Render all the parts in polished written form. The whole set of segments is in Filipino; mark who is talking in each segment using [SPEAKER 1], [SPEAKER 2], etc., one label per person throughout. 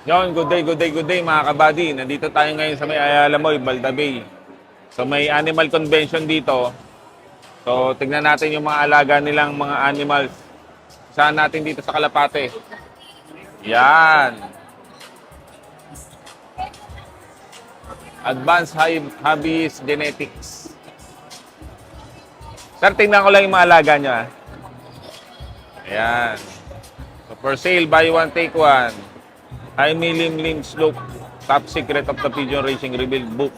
[SPEAKER 1] Yon, good day mga kabady. Nandito tayo ngayon sa may Ayala Mall, Balda Bay. So may animal convention dito. So tignan natin yung mga alaga nilang mga animals. Saan natin dito sa Kalapate. Yan. Advanced Hobbies Genetics. Sir, tingnan ko lang yung mga alaga nyo. Ayan. So for sale, buy one, take one. Jaime Lim Slope, Top Secret of the Pigeon Racing Revealed book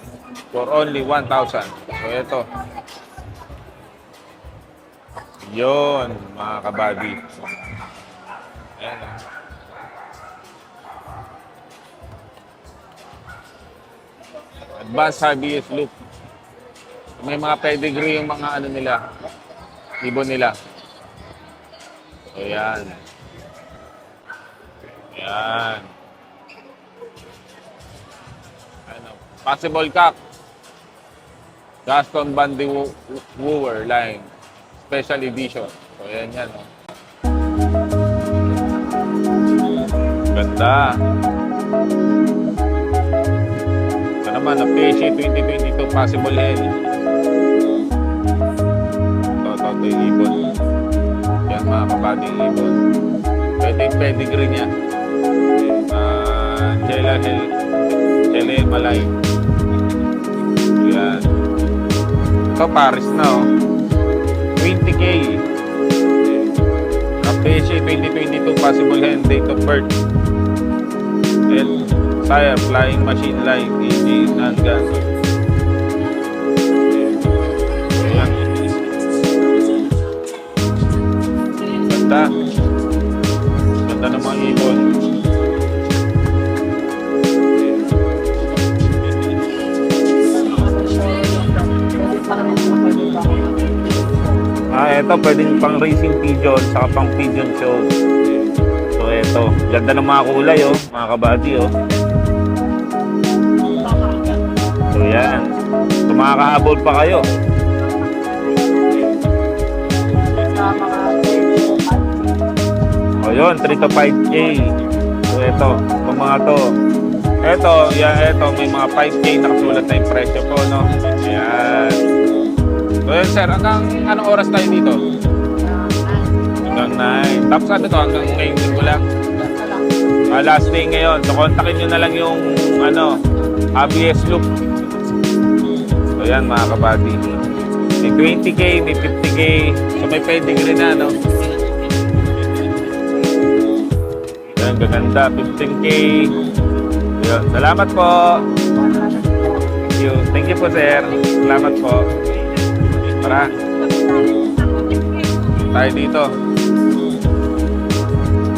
[SPEAKER 1] for only 1,000. So ito. Yun, mga kabady. Ayan. Advanced Hobbyist Loop. May mga pedigree yung mga ano nila. Ibon nila. So yan. Yan. Possible Cock. Gaston Bandy Wooer line. Special edition. So, yan yan. Oh. Ganda. Ito naman, na PSA 2022 Possible Hen. Ito yung ibon. Yan mga kabading ibon. Pwede yung pedigree niya. Chela Malay. Yan. Ito, Paris na, oh. 20K. PSA 2022 Possible Hen, date of birth. And sire, Flying Machine Live, EG, non-gun. Ayan. Ganda. Ganda ng mga ibon. Ito, pwedeng pang racing pigeon, saka pang pigeon show. So, ito. Ganda ng mga kulay, oh. Mga kabady, oh. So, yan. So, makakahabol pa kayo. O, yun. 3 to 5K. So, ito. Itong mga to. Ito, yan. Ito. May mga 5K nakasulat na yung presyo po, no? Yan. So yun sir, hanggang anong oras tayo dito? Hanggang 9. Tapos ano to, hanggang ngayong linggo lang? Last day ngayon. So kontakin nyo na lang yung ABS Loop. So yan mga kabady. May 20K, may 50K. So may pedigree na, no? Yan, gaganda. 15K. Yun. Salamat po. Thank you. Thank you po sir. Salamat po. Tara. Tayo dito.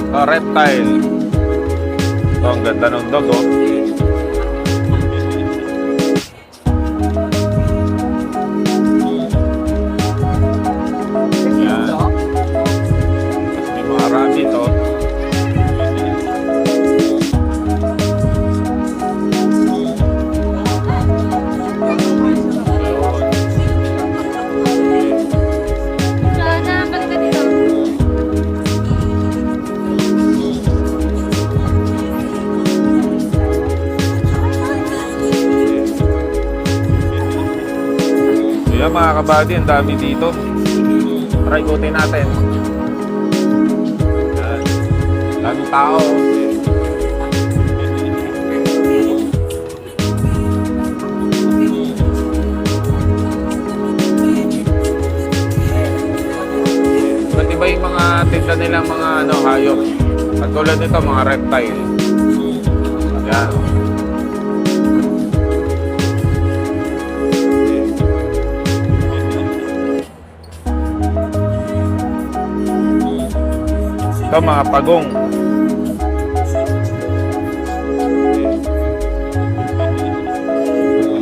[SPEAKER 1] Ito, reptile. Ito, ang ganda ng dog, oh. Yan. May mga rabbit, oh. Yan mga kabady, ang dami dito. Try ikutin natin. Yan. Daming tao. Ba't iba yung mga tinda nilang mga hayop? At tulad nito, mga reptile. Yan. Ito mga pagong.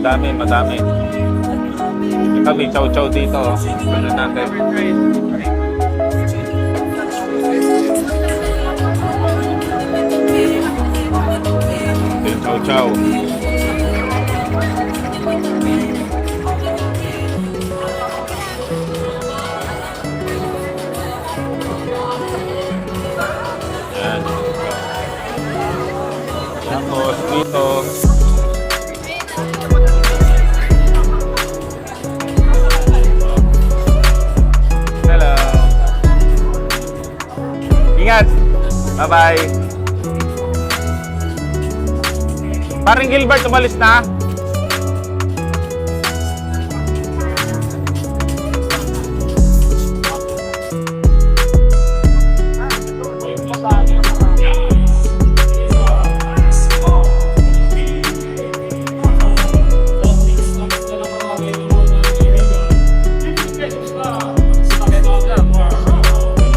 [SPEAKER 1] madami, madami. Ito, may chow-chow dito. Ano natin? Okay, chow-chow. Yan. Tapos dito. Hello. Ingat. Bye-bye. Paring Gilbert, umalis na?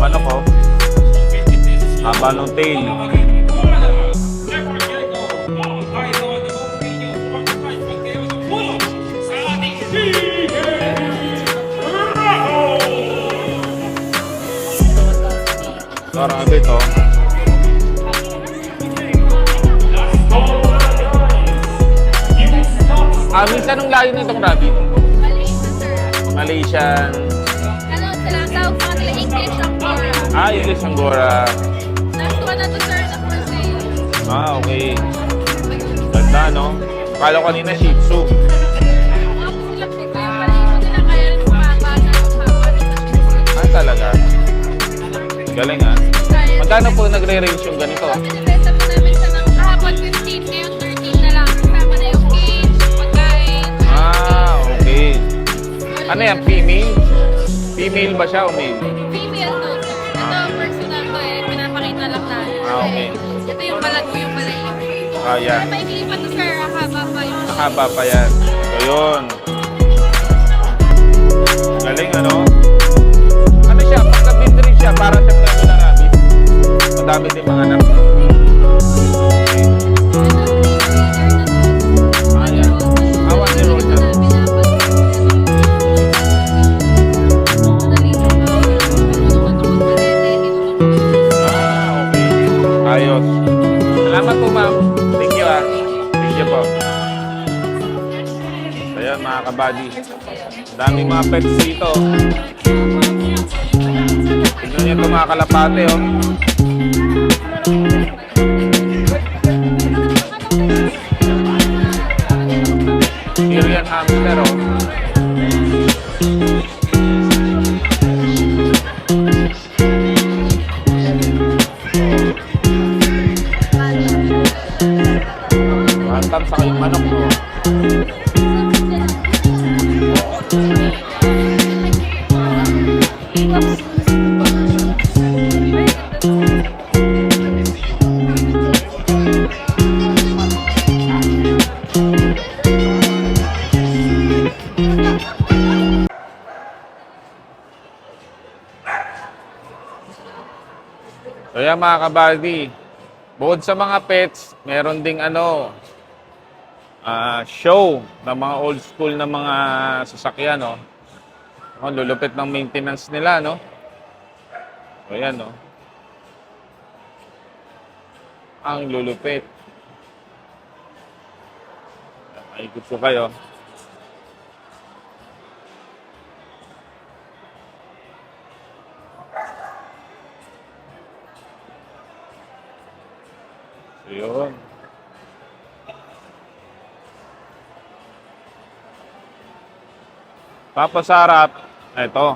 [SPEAKER 1] Manok ko. Haba ng tail. Rabbit, oh. Minsan nung layo nitong rabbit? Malaysian.
[SPEAKER 2] Ano sila? Tawag pa nila English Angora.
[SPEAKER 1] English Angora.
[SPEAKER 2] Last one na to sir na for sale.
[SPEAKER 1] Okay. Ganda, no? Akala ko kanina Shih Tzu.
[SPEAKER 2] Ako sila dito yung palayo nila kaya rin bumaba na haba nito.
[SPEAKER 1] Talaga? Galing, ah. Magkano po nagre-range yung ganito?
[SPEAKER 2] Binibenta po namin sa ng kahapon 15, ngayon 13 na lang. Kasama na yung cage, pagkain.
[SPEAKER 1] Okay. Ano yan? Female? Female ba siya o male?
[SPEAKER 2] Female to sir. Ito personal to eh. Pinapakita lang namin.
[SPEAKER 1] Okay.
[SPEAKER 2] Ito yung balat ko yung palayo.
[SPEAKER 1] Yan.
[SPEAKER 2] Pero maikli pa to sir. Haba pa yung...
[SPEAKER 1] Haba pa yan. So, yun. Galing, ano? Ano siya? Pagka-bid rin siya, para siya plano na rabbit. Madami din mga anak. Okay. Yan. 1 year old yan. Okay. Ayos. Salamat po, ma'am. Thank you, ah. Thank you po. Ayan, mga kabady. Daming mga pets dito. Tignan niyo ito, mga kalapate, oh. Syrian hamster, oh. Bantam sa kayong manok, oh. Kaya mga kabady, bukod sa mga pets, meron ding show ng mga old school na mga sasakyan, no? Lulupit ng maintenance nila, no? So, yan, no? Ang lulupit. Maikot ko kayo. So, yun. Tapos sa harap, ito.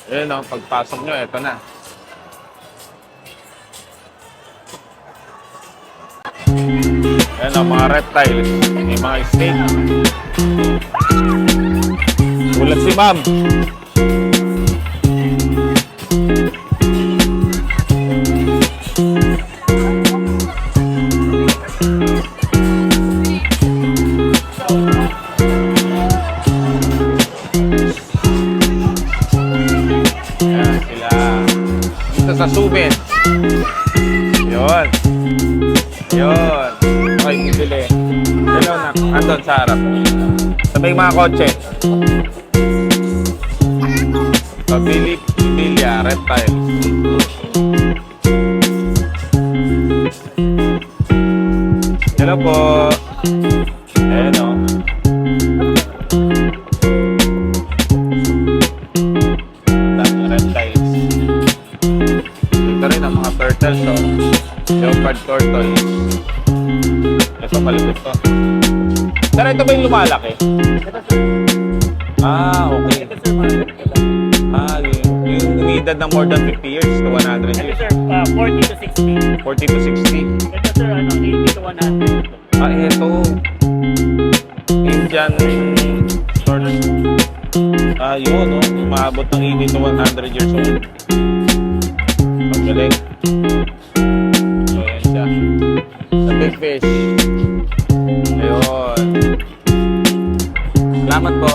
[SPEAKER 1] Ayan, no, pagpasok nyo, ito na. Ayan, no, mga reptiles. May mga snake. Ulat si ma'am. dito sa Sumin. Yun. Yun. Okay, bibili. Hello na. Andun sa harap. Sabay mga kotse. Pabili, Bilya, Reptile. Hello po. Ayan o. Dami reptiles. Dito rin ang mga turtles o. Leopard tortoise. Ito malupit to. Sir, ito ba yung lumalaki? Ah, okay. Ah, yung umidad ng more than 50 years to 100
[SPEAKER 3] Ito
[SPEAKER 1] years.
[SPEAKER 3] sir, 40 to 60.
[SPEAKER 1] 40 to 60.
[SPEAKER 3] Ito sir, 80 to 100.
[SPEAKER 1] Ah, ito. Indian sort. Ah, yun, no? Umabot ng 80 to 100 years old. Ang galing. So, yan siya. The big fish. Ayun. Salamat po.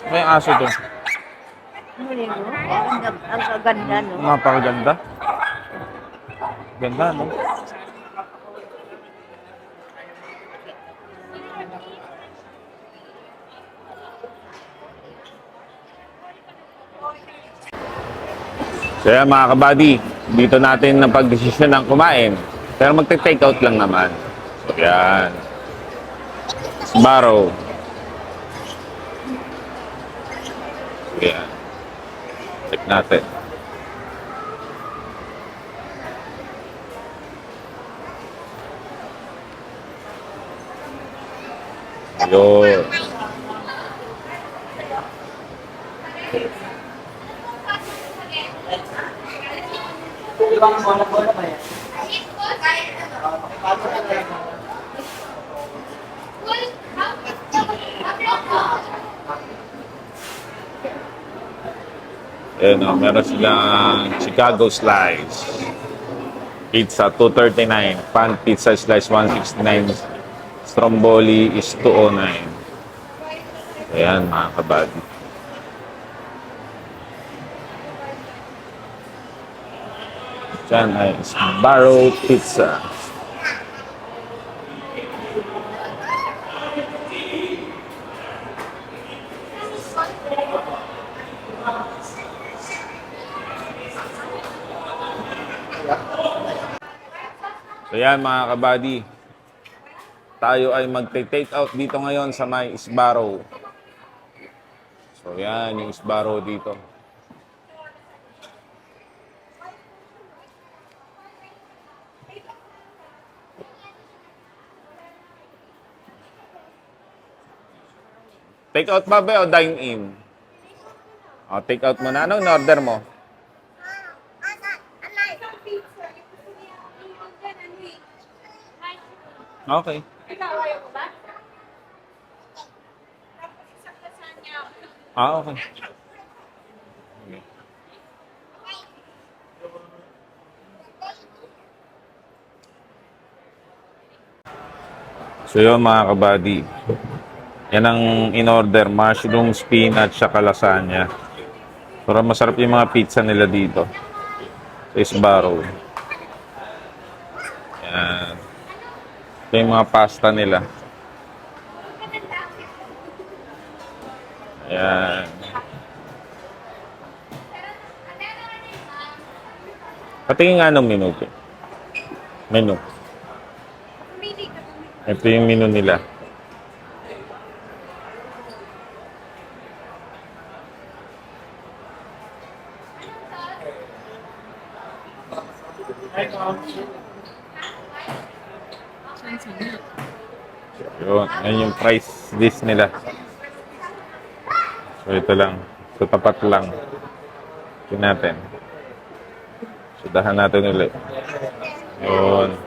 [SPEAKER 1] May aso doon.
[SPEAKER 4] Ang kaganda, no?
[SPEAKER 1] Napakaganda. Ganda, no? So yan mga kabady, dito natin napag-desisyon ng kumain. Pero magte-take out lang naman. So yan. Sbarro. So yan. Check natin. Yun. Ayan o, meron silang Chicago Slice. Pizza, $239. Pan pizza slice, $169. Stromboli is $209. Ayan mga kabady. Diyan ay Sbarro Pizza. So yan mga kabady. Tayo ay mag-take out dito ngayon sa may Sbarro. So yan yung Sbarro dito. Take out ba ba o dine in? O, take out mo na. Anong in-order mo? Okay. Okay. So yun mga kabady. Yan ang in-order. Mushroom, spinach, saka lasagna. Pero masarap yung mga pizza nila dito. Sa Sbarro. Yan. Ito yung mga pasta nila. Ayan. Patingin nga ng menu. Menu. Ito yung menu nila. Yun, yan yung price list nila. So ito lang. So tapat lang. Ito natin. So dahan natin ulit. Yun.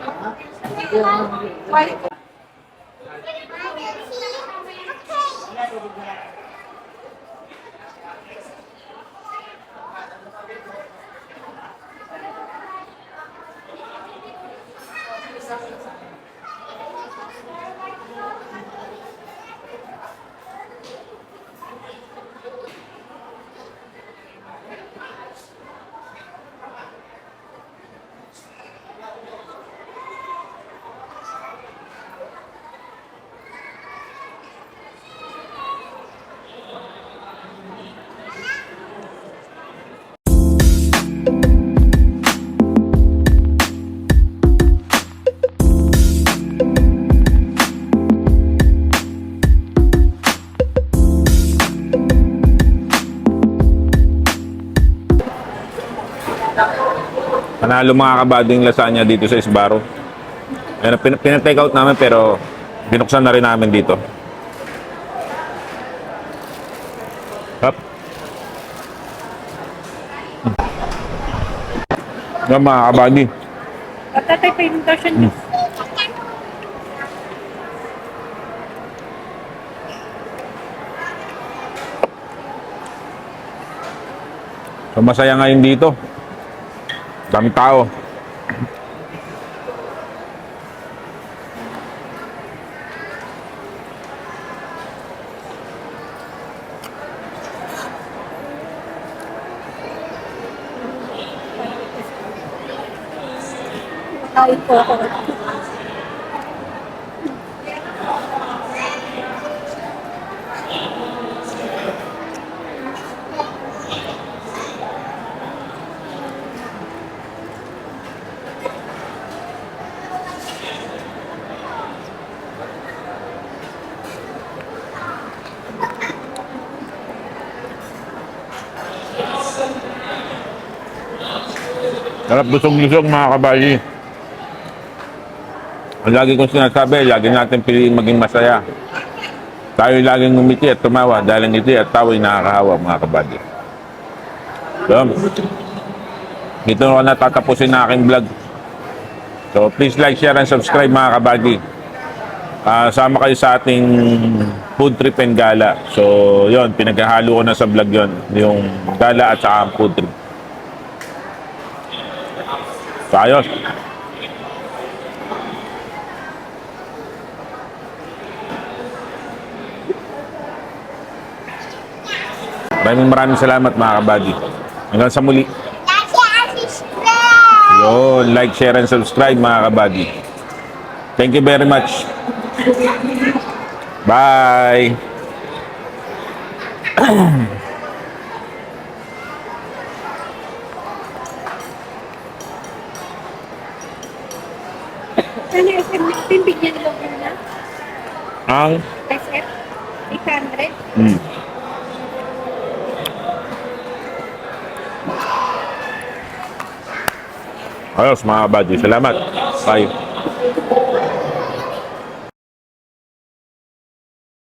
[SPEAKER 1] Panalo mga kabading lasagna dito sa Sbarro. Ayan, pinatake out namin pero binuksan na rin namin dito. Hop. Yan mga kabady.
[SPEAKER 4] Tatay pa yung version niyo.
[SPEAKER 1] So masaya ngayon dito. Daming tao.
[SPEAKER 4] Ay po ako.
[SPEAKER 1] Sarap busog-lusog mga kabali. Ang lagi kong sinasabi, lagi natin piliin maging masaya. Tayo laging ngumiti at tumawa dahil ang ngiti at tawa ay nakakahawa mga kabali. So, dito ko natatapusin na aking vlog. So please like, share, and subscribe mga kabali. Sama kayo sa ating food trip and gala. So yon, pinaghahalo ko na sa vlog yon, yung gala at saka ang food trip. So ayos. Maraming salamat mga kabady. Hanggang sa muli. Yun, like, share, and subscribe mga kabady. Thank you very much. Bye.
[SPEAKER 4] Ano SM natin? Bigyan lang na.
[SPEAKER 1] Ang
[SPEAKER 4] SF? 800?
[SPEAKER 1] ayos mga buddy. Salamat. Bye.